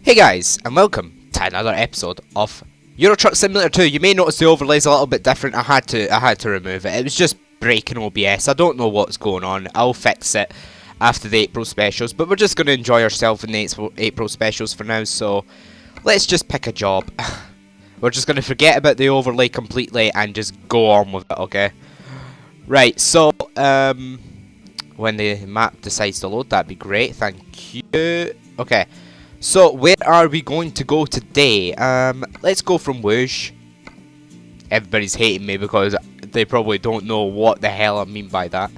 Hey guys, and welcome to another episode of Euro Truck Simulator 2. You may notice the overlay's a little bit different. I had to remove it. It was just breaking OBS. I don't know what's going on. I'll fix it after the April specials, but we're just going to enjoy ourselves in the April specials for now, so let's just pick a job. We're just going to forget about the overlay completely and just go on with it, okay? Right, so, when the map decides to load, that'd be great. Thank you. Okay. So, where are we going to go today? Let's go from Woosh. Everybody's hating me because they probably don't know what the hell I mean by that.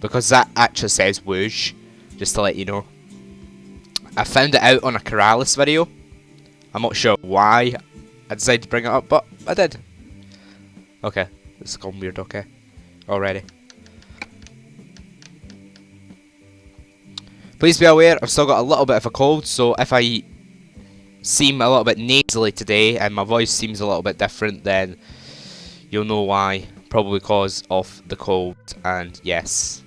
Because that actually says Woosh, just to let you know. I found it out on a Corrales video. I'm not sure why I decided to bring it up, but I did. Okay, this is gone weird, okay. Already. Please be aware, I've still got a little bit of a cold, so if I seem a little bit nasally today and my voice seems a little bit different, then you'll know why. Probably because of the cold, and yes.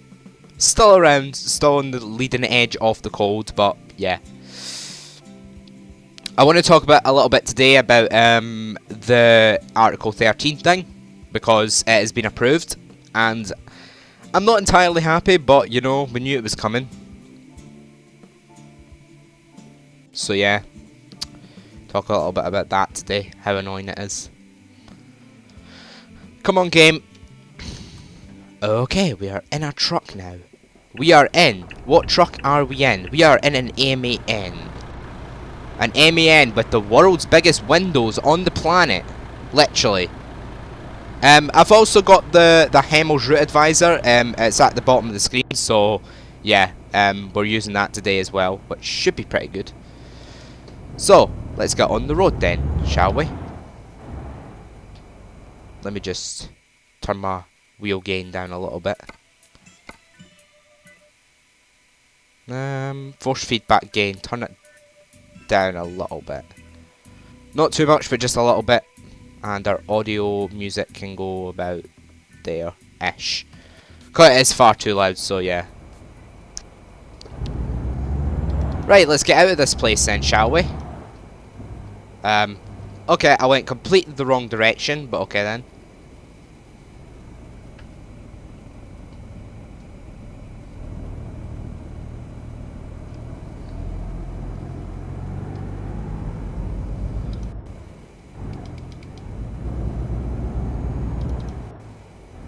Still around, still on the leading edge of the cold, but yeah. I want to talk about a little bit today about the Article 13 thing, because it has been approved, and I'm not entirely happy, but you know, we knew it was coming. So yeah, talk a little bit about that today, how annoying it is. Come on, game. Okay, we are in our truck now. We are in. What truck are we in? We are in an MAN. An MAN with the world's biggest windows on the planet. Literally. I've also got the Hemmel's Route Advisor. It's at the bottom of the screen, so yeah, we're using that today as well, which should be pretty good. So, let's get on the road then, shall we? Let me just turn my wheel gain down a little bit. Force feedback gain, turn it down a little bit. Not too much, but just a little bit. And our audio music can go about there-ish. Because it is far too loud, so yeah. Right, let's get out of this place then, shall we? Okay, I went completely the wrong direction, but okay then.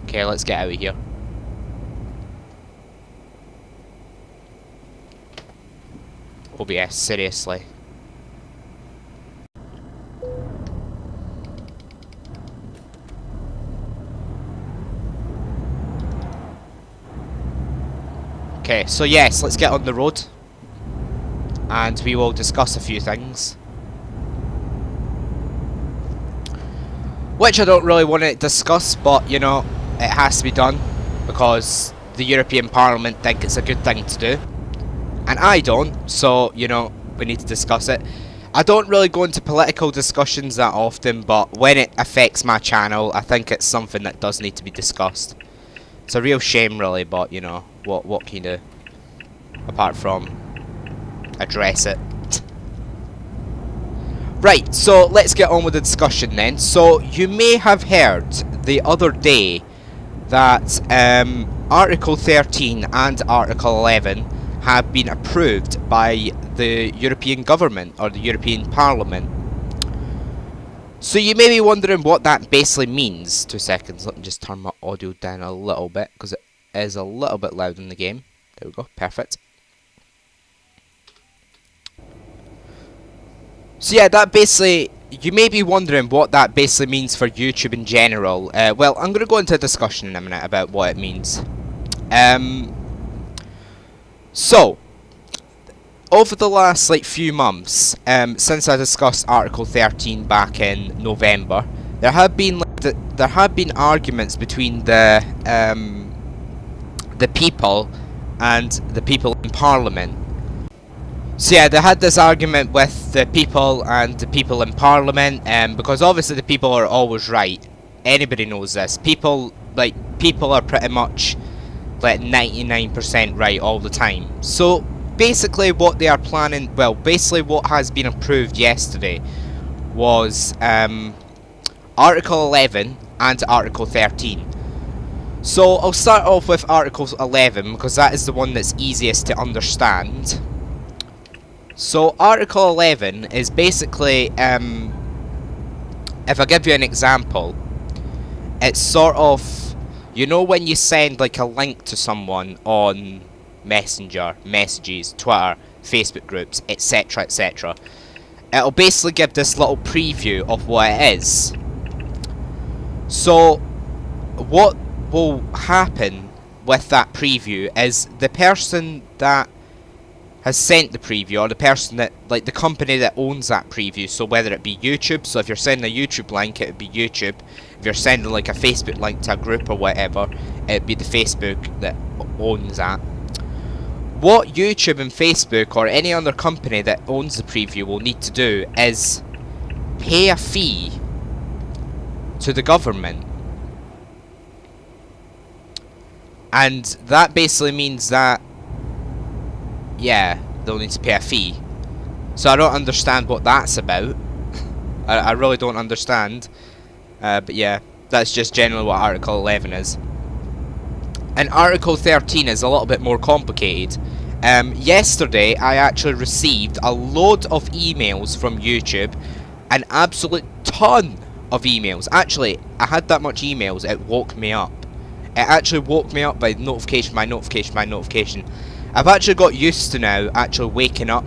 Okay, let's get out of here. OBS, seriously. Okay, so yes, let's get on the road. And we will discuss a few things. Which I don't really want to discuss, but you know, it has to be done. Because the European Parliament think it's a good thing to do. And I don't, so you know, we need to discuss it. I don't really go into political discussions that often, but when it affects my channel, I think it's something that does need to be discussed. It's a real shame really, but you know, what can you do? Apart from address it. Right, so let's get on with the discussion then. So you may have heard the other day that Article 13 and Article 11 have been approved by the European government or the European Parliament. So you may be wondering what that basically means. 2 seconds, let me just turn my audio down a little bit because it is a little bit loud in the game. There we go, perfect. So yeah, that basically, you may be wondering what that basically means for YouTube in general. Well, I'm going to go into a discussion in a minute about what it means. So, over the last few months, since I discussed Article 13 back in November, there have been arguments between the people and the people in Parliament. So yeah, they had this argument with the people and the people in Parliament, because obviously the people are always right. Anybody knows this. People are pretty much 99% right all the time. So basically what they are planning, well, basically what has been approved yesterday was Article 11 and Article 13. So I'll start off with Article 11 because that is the one that's easiest to understand. So Article 11 is basically, if I give you an example, it's sort of, you know when you send like a link to someone on Messenger, messages, Twitter, Facebook groups, etc, etc. It'll basically give this little preview of what it is. So what will happen with that preview is the person that has sent the preview, or the person that, like the company that owns that preview, so whether it be YouTube, so if you're sending a YouTube link, it would be YouTube. If you're sending like a Facebook link to a group or whatever, it would be the Facebook that owns that. What YouTube and Facebook or any other company that owns the preview will need to do is pay a fee to the government. And that basically means that, yeah, they'll need to pay a fee. So I don't understand what that's about. I really don't understand. But yeah, that's just generally what Article 11 is. And Article 13 is a little bit more complicated. Yesterday, I actually received a load of emails from YouTube. An absolute ton of emails. Actually, I had that much emails, it woke me up. It actually woke me up by notification, by notification, by notification. I've actually got used to now actually waking up,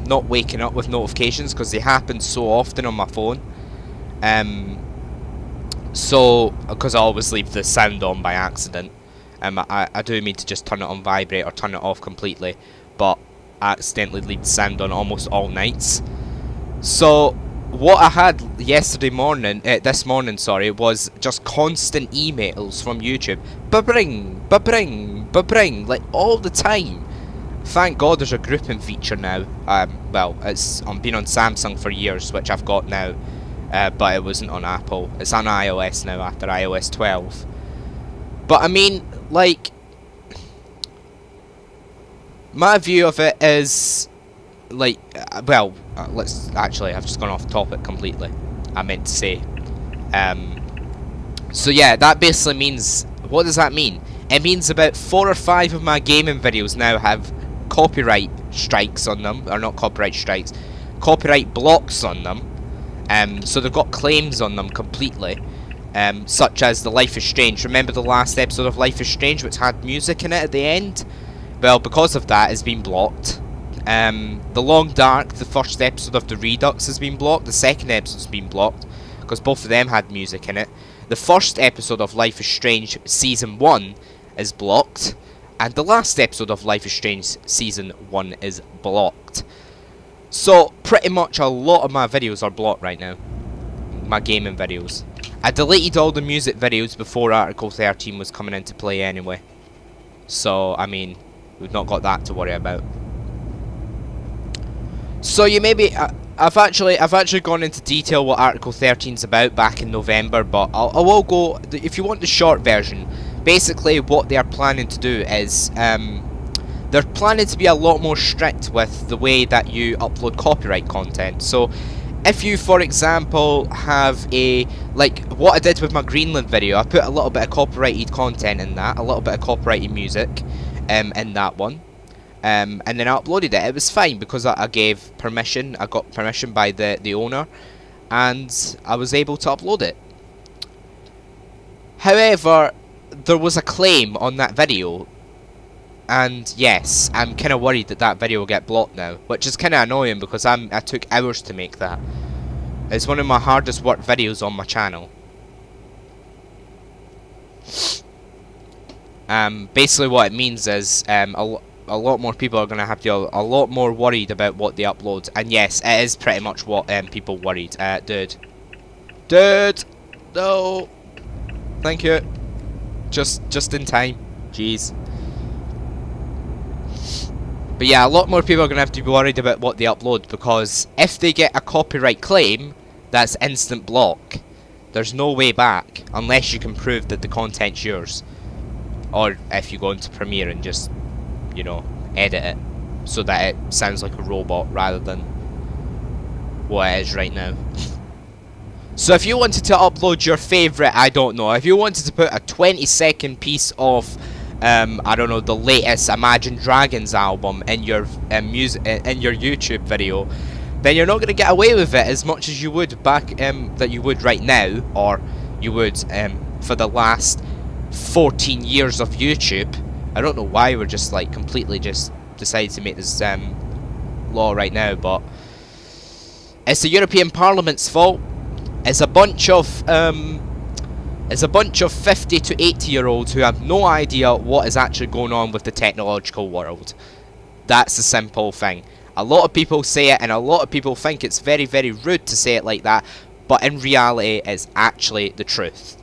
not waking up with notifications because they happen so often on my phone. So, because I always leave the sound on by accident. I do mean to just turn it on vibrate or turn it off completely, but I accidentally leave the sound on almost all nights. So, what I had yesterday morning, this morning, sorry, was just constant emails from YouTube. Ba-bring, ba-bring, ba-bring, like all the time. Thank God there's a grouping feature now. Well, it's been on Samsung for years, which I've got now, but it wasn't on Apple. It's on iOS now after iOS 12. But I mean, like, my view of it is, like, well, let's actually, I've just gone off topic completely. I meant to say, so yeah, that basically means, what does that mean? It means about 4 or 5 of my gaming videos now have copyright strikes on them, or not copyright strikes, copyright blocks on them. So they've got claims on them completely, such as the Life is Strange. Remember the last episode of Life is Strange, which had music in it at the end? Well, because of that, it's been blocked. The Long Dark, the first episode of the Redux has been blocked. The second episode's been blocked because both of them had music in it. The first episode of Life is Strange Season 1 is blocked. And the last episode of Life is Strange Season 1 is blocked. So, pretty much a lot of my videos are blocked right now. My gaming videos. I deleted all the music videos before Article 13 was coming into play anyway. So, I mean, we've not got that to worry about. So you maybe, I've actually gone into detail what Article 13 is about back in November, but I will go, if you want the short version, basically what they are planning to do is, they're planning to be a lot more strict with the way that you upload copyright content. So if you, for example, have like what I did with my Greenland video, I put a little bit of copyrighted content in that, a little bit of copyrighted music in that one. And then I uploaded it. It was fine because I gave permission. I got permission by the owner, and I was able to upload it. However, there was a claim on that video, and yes, I'm kind of worried that that video will get blocked now, which is kind of annoying because I took hours to make that. It's one of my hardest work videos on my channel. Basically what it means is a lot more people are going to have to be a lot more worried about what they upload. And yes, it is pretty much what people worried. Dude, no, thank you. Just in time. Jeez. But yeah, a lot more people are going to have to be worried about what they upload, because if they get a copyright claim, that's instant block. There's no way back unless you can prove that the content's yours, or if you go into Premiere and just, you know, edit it. so that it sounds like a robot rather than what it is right now. So if you wanted to upload your favourite, I don't know, if you wanted to put a 20-second piece of, I don't know, the latest Imagine Dragons album in your in your YouTube video, then you're not going to get away with it as much as you would back, that you would right now, or you would for the last 14 years of YouTube. I don't know why we're just like completely just decided to make this law right now, but it's the European Parliament's fault. It's a bunch of 50 to 80-year-olds who have no idea what is actually going on with the technological world. That's the simple thing. A lot of people say it, and a lot of people think it's very, very rude to say it like that, but in reality, it's actually the truth.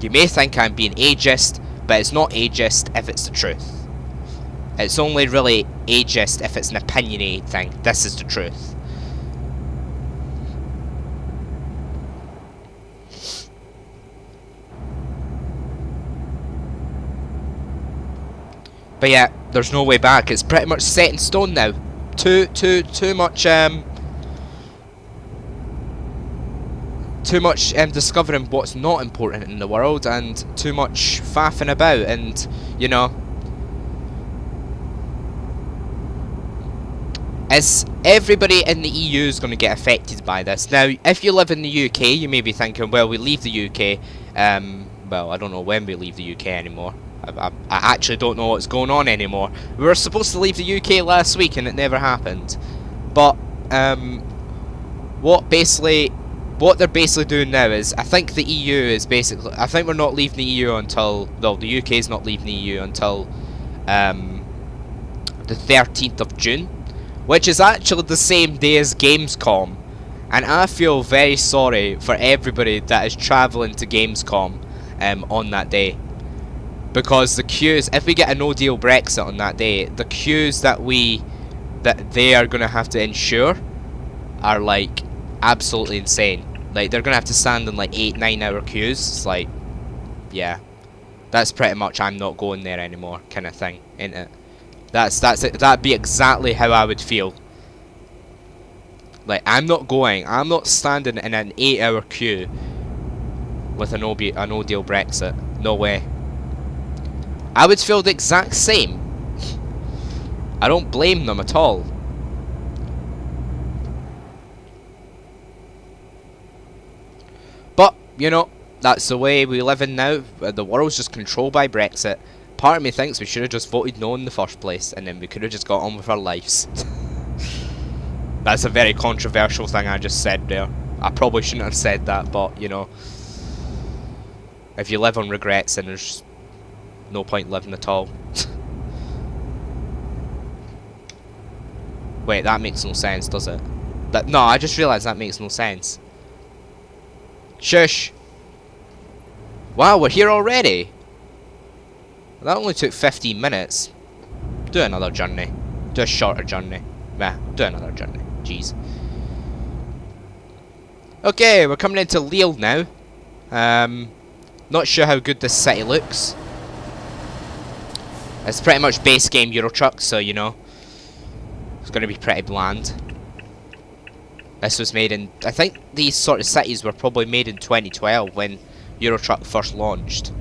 You may think I'm being ageist, but it's not ageist if it's the truth. It's only really ageist if it's an opinionated thing. This is the truth. But yeah, there's no way back. It's pretty much set in stone now. Too much discovering what's not important in the world, and too much faffing about, and you know, as everybody in the EU is going to get affected by this. Now, if you live in the UK, you may be thinking, well, we leave the UK. Well, I don't know when we leave the UK anymore. I actually don't know what's going on anymore. We were supposed to leave the UK last week and it never happened. But what they're basically doing now is, I think the EU is basically, I think we're not leaving the EU until, well, the UK is not leaving the EU until the 13th of June, which is actually the same day as Gamescom. And I feel very sorry for everybody that is travelling to Gamescom on that day. Because the queues, if we get a no-deal Brexit on that day, the queues that they are going to have to ensure are like absolutely insane. Like, they're going to have to stand in like 8-9 hour queues. It's like, yeah, that's pretty much I'm not going there anymore kind of thing, ain't it? That's it. That'd be exactly how I would feel. Like, I'm not standing in an 8-hour queue with a no-deal Brexit. No way. I would feel the exact same. I don't blame them at all. But, you know, that's the way we live in now. The world's just controlled by Brexit. Part of me thinks we should have just voted no in the first place, and then we could have just got on with our lives. That's a very controversial thing I just said there. I probably shouldn't have said that, but, you know, if you live on regrets, then there's no point living at all. Wait, that makes no sense, does it? No, I just realised that makes no sense. Shush! Wow, we're here already! That only took 15 minutes. Do another journey. Do a shorter journey. Nah, do another journey. Jeez. Okay, we're coming into Lille now. Not sure how good this city looks. It's pretty much base game Euro Truck, so you know, it's going to be pretty bland. This was made in, I think these sort of cities were probably made in 2012 when Euro Truck first launched.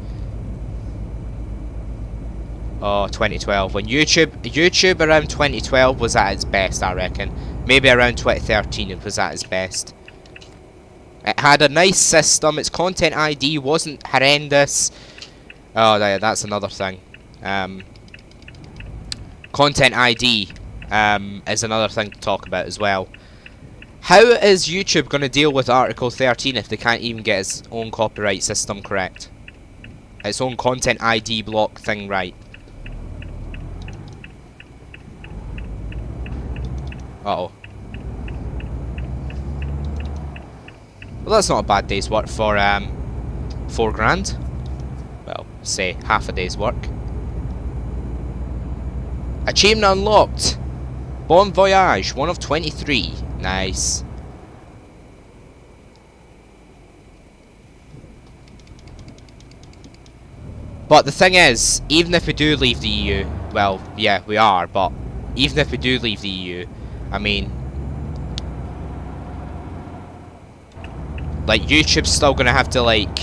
Oh, 2012. When YouTube around 2012 was at its best, I reckon. Maybe around 2013 it was at its best. It had a nice system. Its content ID wasn't horrendous. Oh, that's another thing. Content ID is another thing to talk about as well. How is YouTube going to deal with Article 13 if they can't even get its own copyright system correct? Its own content ID block thing right? Uh-oh. Well, that's not a bad day's work for £4 grand. Well, say half a day's work. Achievement unlocked. Bon Voyage, 1 of 23. Nice. But the thing is, even if we do leave the EU, well, yeah, we are, but even if we do leave the EU, I mean, like, YouTube's still gonna have to, like,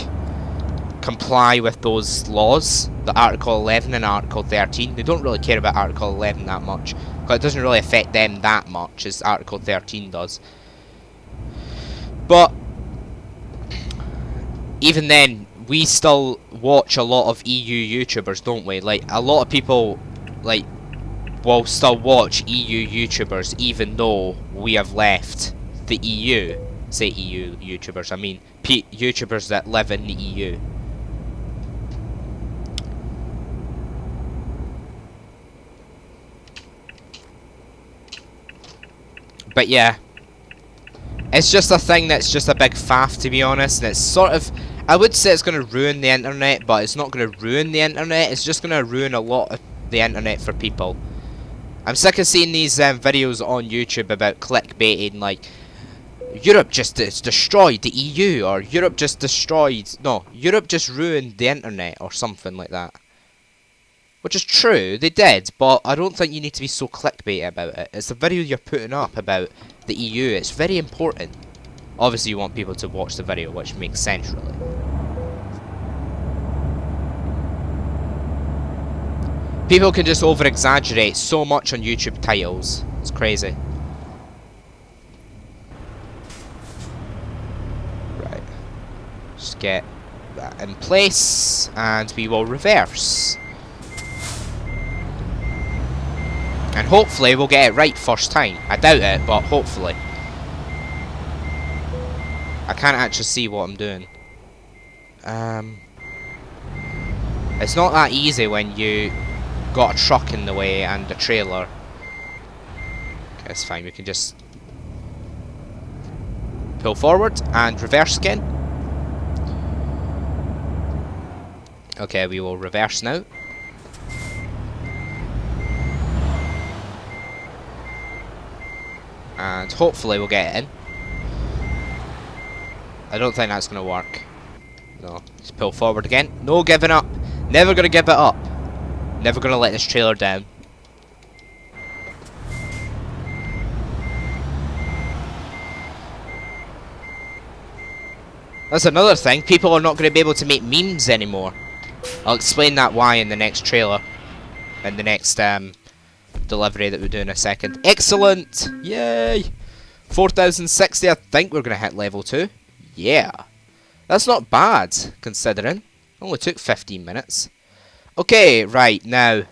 comply with those laws, the Article 11 and Article 13. They don't really care about Article 11 that much, because it doesn't really affect them that much as Article 13 does. But even then, we still watch a lot of EU YouTubers, don't we? Like, a lot of people, like, will still watch EU YouTubers even though we have left the EU. Say EU YouTubers, I mean YouTubers that live in the EU. But yeah, it's just a thing that's just a big faff, to be honest, and it's sort of, I would say it's going to ruin the internet, but it's not going to ruin the internet, it's just going to ruin a lot of the internet for people. I'm sick of seeing these videos on YouTube about clickbaiting, like, Europe just destroyed the EU, or Europe just destroyed, no, Europe just ruined the internet, or something like that. Which is true, they did, but I don't think you need to be so clickbaity about it. It's a video you're putting up about the EU, it's very important. Obviously you want people to watch the video, which makes sense really. People can just over-exaggerate so much on YouTube titles, it's crazy. Right, just get that in place, and we will reverse. And hopefully we'll get it right first time. I doubt it, but hopefully. I can't actually see what I'm doing. It's not that easy when you got a truck in the way and a trailer. Okay, it's fine, we can just pull forward and reverse again. Okay, we will reverse now. And hopefully we'll get it in. I don't think that's going to work. No, let's pull forward again. No giving up. Never going to give it up. Never going to let this trailer down. That's another thing. People are not going to be able to make memes anymore. I'll explain that why in the next trailer. In the next delivery that we do in a second. Excellent! Yay! 4060, I think we're going to hit level 2. Yeah. That's not bad, considering. Only took 15 minutes. Okay, right, now.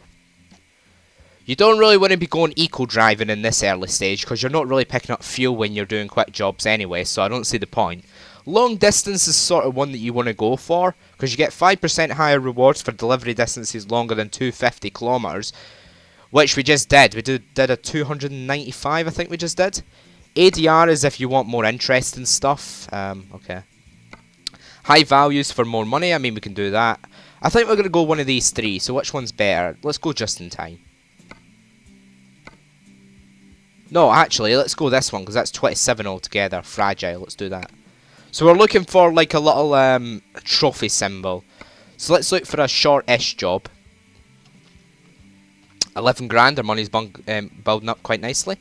You don't really want to be going eco-driving in this early stage, because you're not really picking up fuel when you're doing quick jobs anyway, so I don't see the point. Long distance is sort of one that you want to go for, because you get 5% higher rewards for delivery distances longer than 250 kilometers. Which we just did. We did a 295, I think we just did. ADR is if you want more interesting stuff. Okay. High values for more money. I mean, we can do that. I think we're going to go one of these three. So which one's better? Let's go just in time. No, actually, let's go this one, because that's 27 altogether. Fragile. Let's do that. So we're looking for, like, a little trophy symbol. So let's look for a short-ish job. 11 grand, our money's building up quite nicely.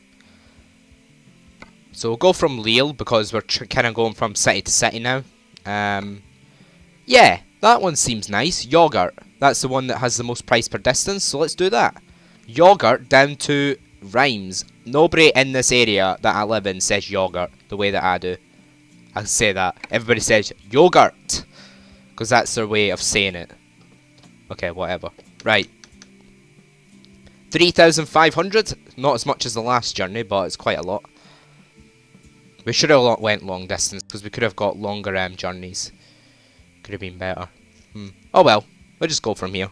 So we'll go from Lille, because we're kind of going from city to city now. Yeah, that one seems nice. Yogurt, that's the one that has the most price per distance, so let's do that. Yogurt down to Rhymes. Nobody in this area that I live in says yogurt the way that I do. I say that. Everybody says yogurt, because that's their way of saying it. Okay, whatever. Right. 3,500, not as much as the last journey, but it's quite a lot. We should have went long distance, because we could have got longer journeys. Could have been better. Oh well, we'll just go from here.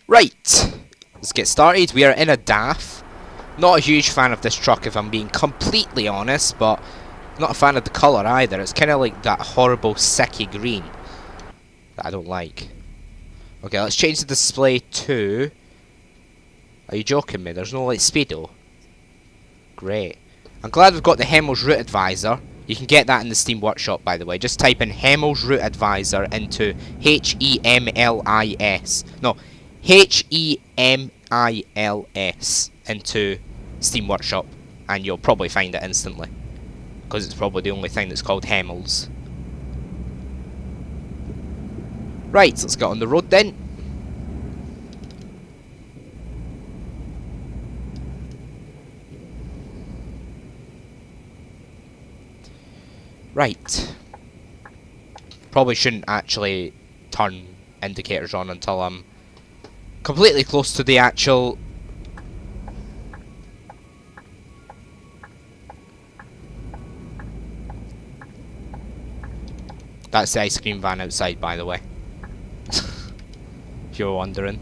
Right, let's get started. We are in a DAF. Not a huge fan of this truck, if I'm being completely honest, but not a fan of the colour either. It's kind of like that horrible sicky green that I don't like. Okay, let's change the display to... Are you joking me? There's no, like, speedo. Great. I'm glad we've got the Hemmel's Route Advisor. You can get that in the Steam Workshop, by the way. Just type in Hemmel's Route Advisor into H-E-M-L-I-S. No, HEMILS into Steam Workshop, and you'll probably find it instantly, because it's probably the only thing that's called Hemels. Right, let's get on the road then. Right. Probably shouldn't actually turn indicators on until I'm completely close to the actual... That's the ice cream van outside, by the way. If you were wondering.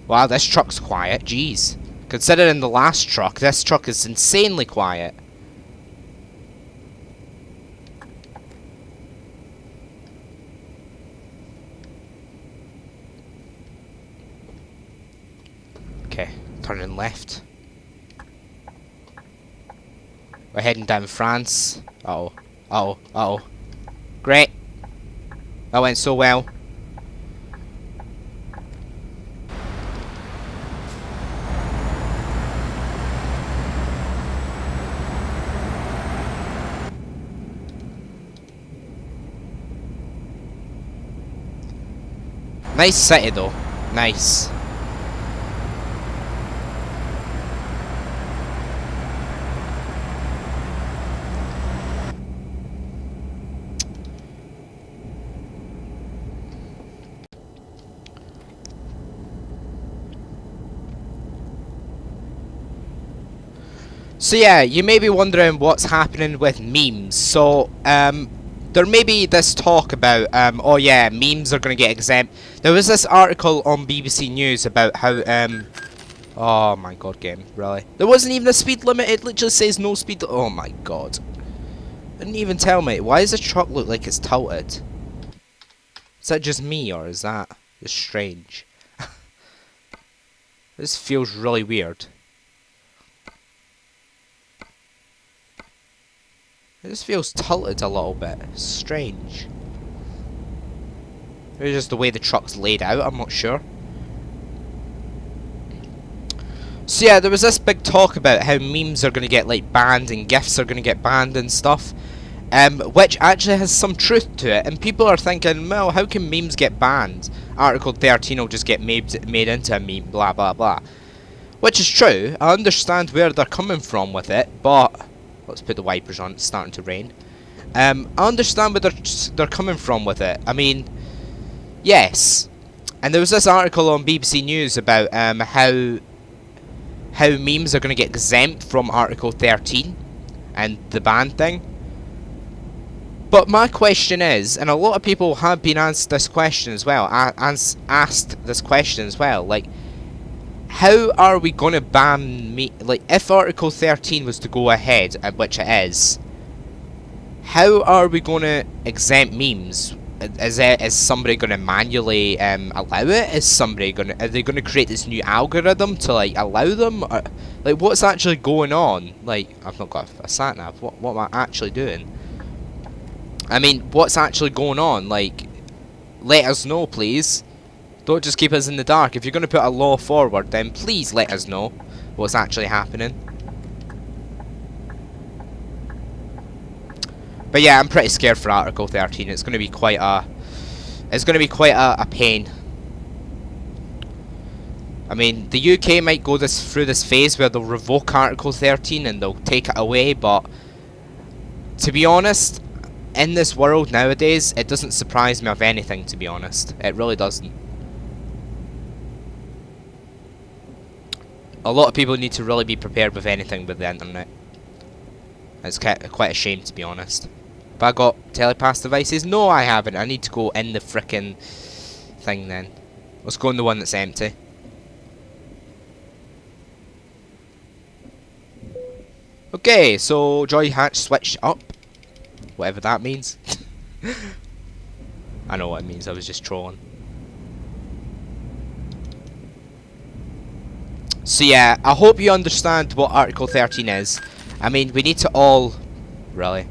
Wow, this truck's quiet, jeez. Considering the last truck, this truck is insanely quiet. Okay, turning left. We're heading down France. Uh-oh. Uh-oh. Uh-oh. Great. That went so well. Nice city though. Nice. So yeah, you may be wondering what's happening with memes. So, there may be this talk about, oh yeah, memes are going to get exempt. There was this article on BBC News about how, oh my god, game, really? There wasn't even a speed limit, it literally says no speed, oh my god. Didn't even tell me. Why does the truck look like it's tilted? Is that just me, or is that just strange? This feels really weird. It just feels tilted a little bit. It's strange. Maybe just the way the truck's laid out, I'm not sure. So yeah, there was this big talk about how memes are going to get like banned and GIFs are going to get banned and stuff. Which actually has some truth to it. And people are thinking, well, how can memes get banned? Article 13 will just get made into a meme, blah blah blah. Which is true. I understand where they're coming from with it, but... Let's put the wipers on, it's starting to rain. I understand where they're coming from with it. I mean, yes. And there was this article on BBC News about how memes are going to get exempt from Article 13 and the ban thing. But my question is, and a lot of people have been asked this question as well, like, how are we going to ban me? Like, if Article 13 was to go ahead, which it is, how are we going to exempt memes? Is somebody going to manually allow it? Are they going to create this new algorithm to like allow them? Or, like, what's actually going on? Like, I've not got a sat nav. What am I actually doing? I mean, what's actually going on? Like, let us know, please. Don't just keep us in the dark. If you're going to put a law forward, then please let us know what's actually happening. But yeah, I'm pretty scared for Article 13. It's going to be quite a... It's going to be quite a pain. I mean, the UK might go through this phase where they'll revoke Article 13 and they'll take it away, but... To be honest, in this world nowadays, it doesn't surprise me of anything, to be honest. It really doesn't. A lot of people need to really be prepared with anything with the internet. It's quite a shame, to be honest. Have I got telepass devices? No, I haven't. I need to go in the frickin' thing then. Let's go in the one that's empty. Okay, so joy hatch switched up. Whatever that means. I know what it means, I was just trolling. So yeah, I hope you understand what Article 13 is. I mean, we need to all... Really?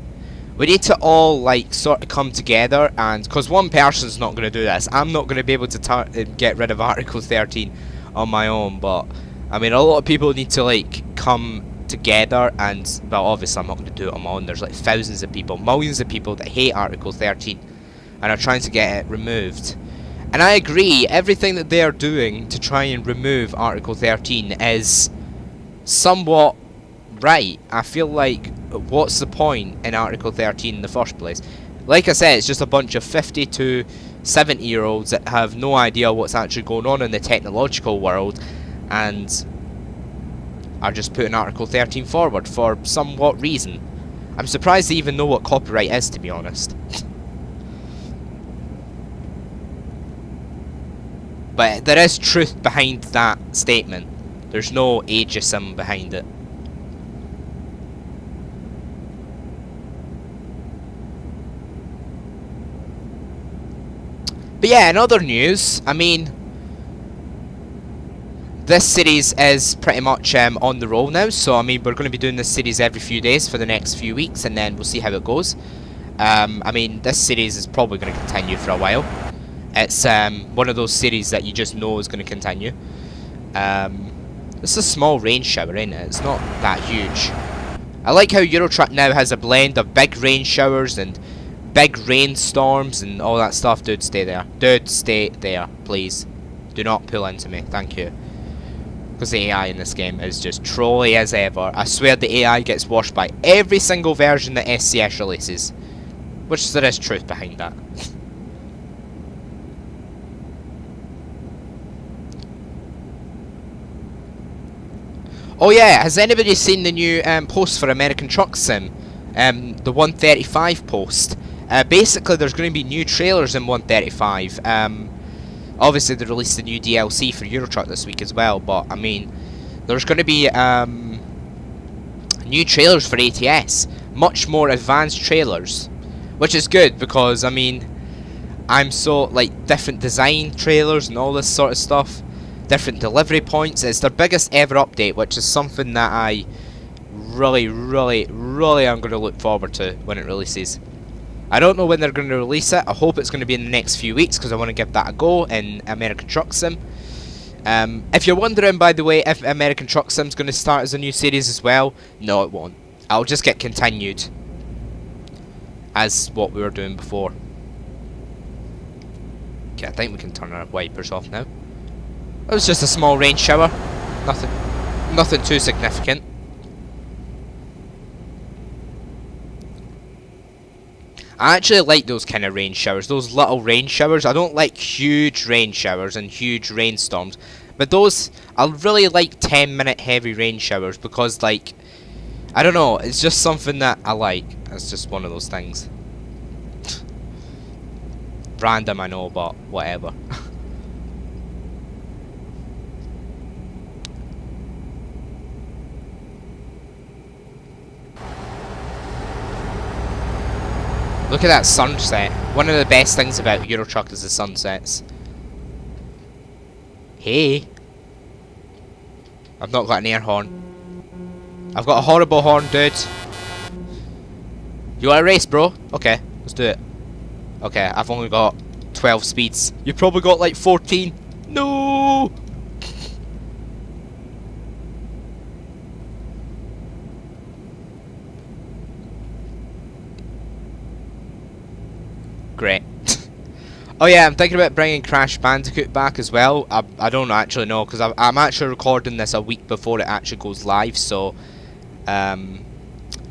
We need to all like sort of come together, and because one person's not going to do this, I'm not going to be able to get rid of Article 13 on my own. But I mean, a lot of people need to like come together, and well, obviously I'm not going to do it on my own. There's like thousands of people, millions of people that hate Article 13 and are trying to get it removed. And I agree, everything that they are doing to try and remove Article 13 is somewhat right. I feel like, what's the point in Article 13 in the first place? Like I said, it's just a bunch of 50 to 70 year olds that have no idea what's actually going on in the technological world and are just putting Article 13 forward for somewhat reason. I'm surprised they even know what copyright is, to be honest. But there is truth behind that statement. There's no ageism behind it. But yeah, in other news, I mean, this series is pretty much on the roll now. So I mean, we're going to be doing this series every few days for the next few weeks, and then we'll see how it goes. I mean, this series is probably going to continue for a while. It's one of those series that you just know is going to continue. It's a small rain shower, ain't it? It's not that huge. I like how Euro Truck now has a blend of big rain showers and big rainstorms and all that stuff. Dude, stay there. Dude, stay there, please. Do not pull into me, thank you. Because the AI in this game is just trolly as ever. I swear the AI gets washed by every single version that SCS releases. Which there is truth behind that. Oh yeah, has anybody seen the new post for American Truck Sim? The 135 post. Basically, there's going to be new trailers in 135. Obviously, they released a new DLC for Euro Truck this week as well, but I mean, there's going to be new trailers for ATS. Much more advanced trailers. Which is good, because, I mean, I'm so, like, different design trailers and all this sort of stuff. Different delivery points. It's their biggest ever update, which is something that I really am going to look forward to when it releases. I don't know when they're going to release it. I hope it's going to be in the next few weeks, because I want to give that a go in American Truck Sim. If you're wondering, by the way, if American Truck Sim is going to start as a new series as well, no, it won't. I'll just get continued as what we were doing before. Okay, I think we can turn our wipers off now. It was just a small rain shower. Nothing too significant. I actually like those kind of rain showers. Those little rain showers. I don't like huge rain showers and huge rainstorms. But those, I really like 10-minute heavy rain showers, because, like, I don't know, it's just something that I like. It's just one of those things. Random, I know, but whatever. Look at that sunset. One of the best things about Euro Truck is the sunsets. Hey. I've not got an air horn. I've got a horrible horn, dude. You want a race, bro? Okay, let's do it. Okay, I've only got 12 speeds. You've probably got like 14. No! Great. Oh yeah, I'm thinking about bringing Crash Bandicoot back as well. I don't actually know, because I'm actually recording this a week before it actually goes live, so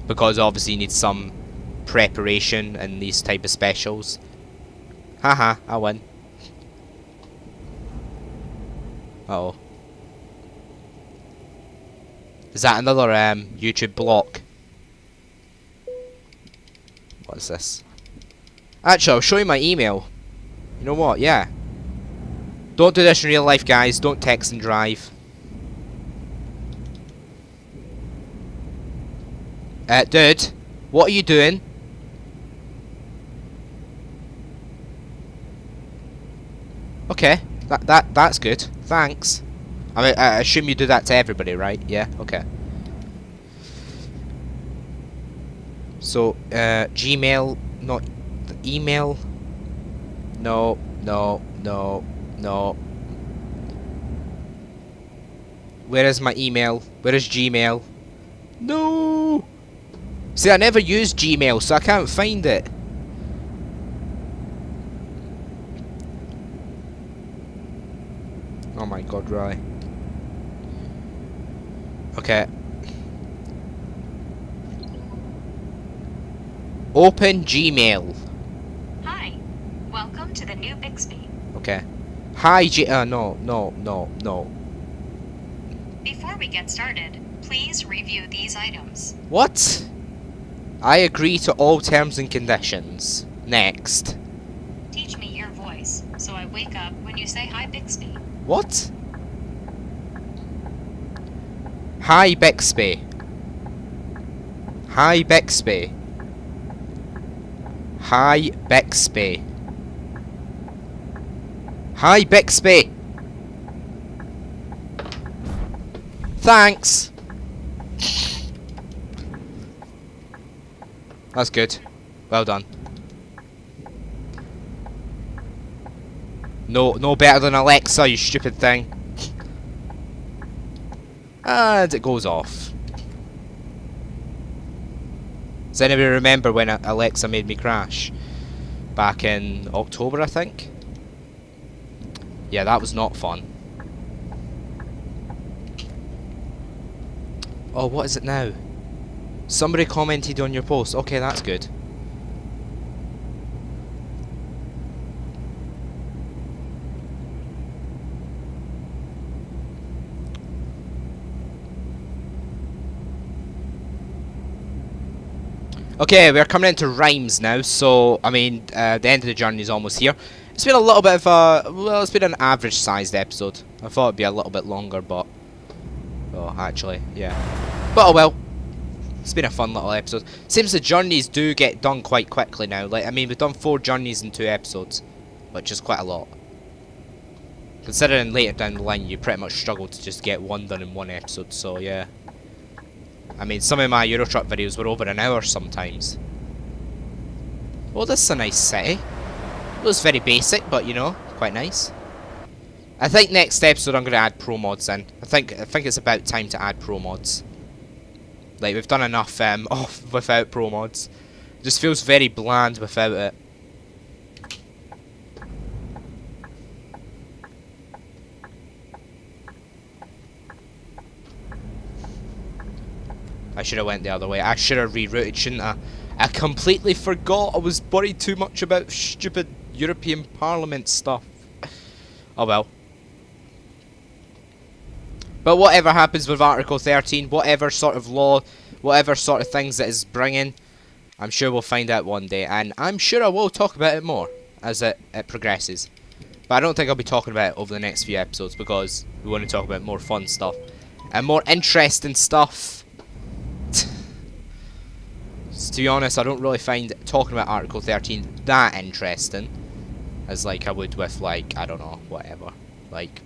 because obviously you need some preparation in these type of specials. Haha, I win. Uh oh. Is that another YouTube block? What is this? Actually, I'll show you my email. You know what? Yeah. Don't do this in real life, guys. Don't text and drive. Dude, what are you doing? Okay, that's good. Thanks. I mean, I assume you do that to everybody, right? Yeah. Okay. So, Gmail, not the email. No, no, no, no. Where is my email? Where is Gmail? No! See, I never use Gmail, so I can't find it. Oh my god, really? Okay. Open Gmail. Hi. Welcome to the new Bixby. Okay. Hi, no. Before we get started, please review these items. What? I agree to all terms and conditions. Next. Teach me your voice, so I wake up when you say hi, Bixby. What? Hi, Bixby. Hi, Bixby. Hi, Bixby. Hi, Bixby. Thanks. That's good. Well done. No better than Alexa, you stupid thing. And it goes off. Does anybody remember when Alexa made me crash? Back in October, I think? Yeah, that was not fun. Oh, what is it now? Somebody commented on your post. Okay, that's good. Okay, we're coming into rhymes now, so, I mean, the end of the journey is almost here. It's been a little bit of a, well, it's been an average-sized episode. I thought it'd be a little bit longer, but, oh, actually, yeah. But, oh well. It's been a fun little episode. Seems the journeys do get done quite quickly now. Like, I mean, we've done 4 journeys in 2 episodes, which is quite a lot. Considering later down the line, you pretty much struggle to just get one done in 1 episode, so yeah. I mean, some of my Euro Truck videos were over an hour sometimes. Oh, this is a nice city. It was very basic, but you know, quite nice. I think next episode I'm going to add pro mods in. I think it's about time to add pro mods. Like, we've done enough off without pro mods. It just feels very bland without it. I should have went the other way. I should have rerouted, shouldn't I? I completely forgot. I was worried too much about stupid European Parliament stuff. Oh well. But whatever happens with Article 13, whatever sort of law, whatever sort of things that is bringing, I'm sure we'll find out one day. And I'm sure I will talk about it more as it progresses. But I don't think I'll be talking about it over the next few episodes because we want to talk about more fun stuff. And more interesting stuff. To be honest, I don't really find talking about Article 13 that interesting as like I would with, like, I don't know, whatever. Like,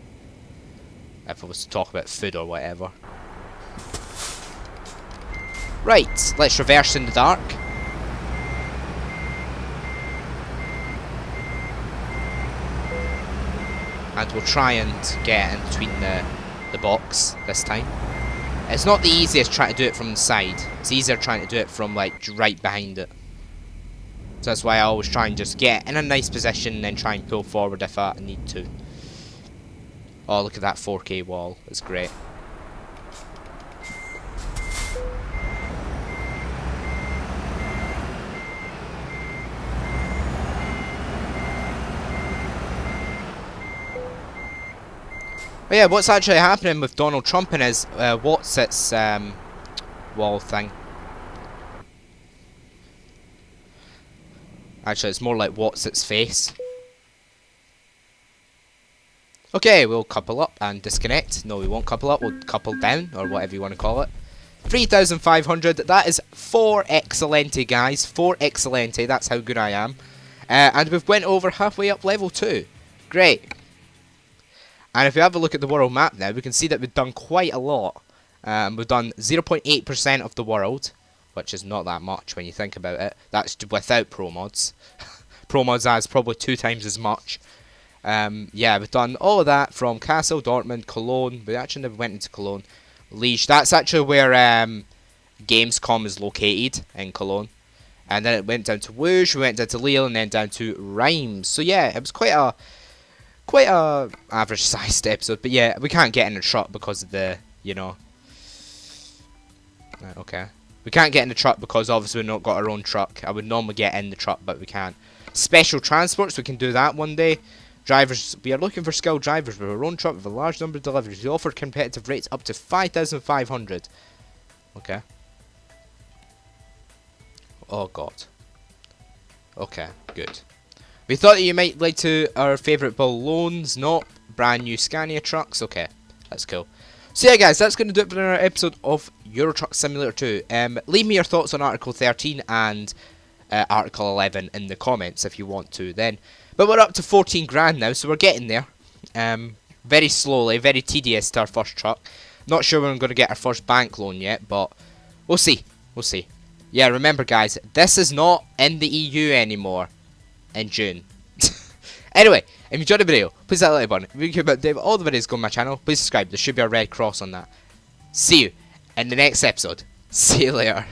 if I was to talk about food or whatever. Right, let's reverse in the dark. And we'll try and get in between the box this time. It's not the easiest trying to do it from the side. It's easier trying to do it from, like, right behind it. So that's why I always try and just get in a nice position and then try and pull forward if I need to. Oh, look at that 4K wall. It's great. But yeah, what's actually happening with Donald Trump and his what's its wall thing? Actually, it's more like what's its face. Okay, we'll couple up and disconnect. No, we won't couple up. We'll couple down, or whatever you want to call it. 3,500. That is 4 excellente, guys. 4 excellente. That's how good I am. And we've went over halfway up level 2. Great. And if we have a look at the world map now, we can see that we've done quite a lot. We've done 0.8% of the world. which is not that much when you think about it. That's without pro mods. Pro mods adds probably 2 times as much. Yeah, we've done all of that from Castle, Dortmund, Cologne. We actually never went into Cologne. Liège. That's actually where Gamescom is located, in Cologne. And then it went down to Wooge, we went down to Lille, and then down to Reims. So yeah, it was quite a average sized episode. But yeah, we can't get in the truck because of the, you know. Right, okay. We can't get in the truck because obviously we've not got our own truck. I would normally get in the truck, but we can't. Special transports, we can do that one day. Drivers, we are looking for skilled drivers with our own truck with a large number of deliveries. We offer competitive rates up to 5,500. Okay. Oh god. Okay, good. We thought that you might like to our favourite balloons, not brand new Scania trucks. Okay, that's cool. So yeah guys, that's going to do it for another episode of Euro Truck Simulator 2. Leave me your thoughts on Article 13 and Article 11 in the comments if you want to then. But we're up to 14 grand now, so we're getting there. Very slowly, very tedious to our first truck. Not sure when I'm going to get our first bank loan yet, but we'll see. We'll see. Yeah, remember guys, this is not in the EU anymore in June. Anyway, if you enjoyed the video, please hit that like button. If you care about all the videos go on my channel, please subscribe. There should be a red cross on that. See you in the next episode. See you later.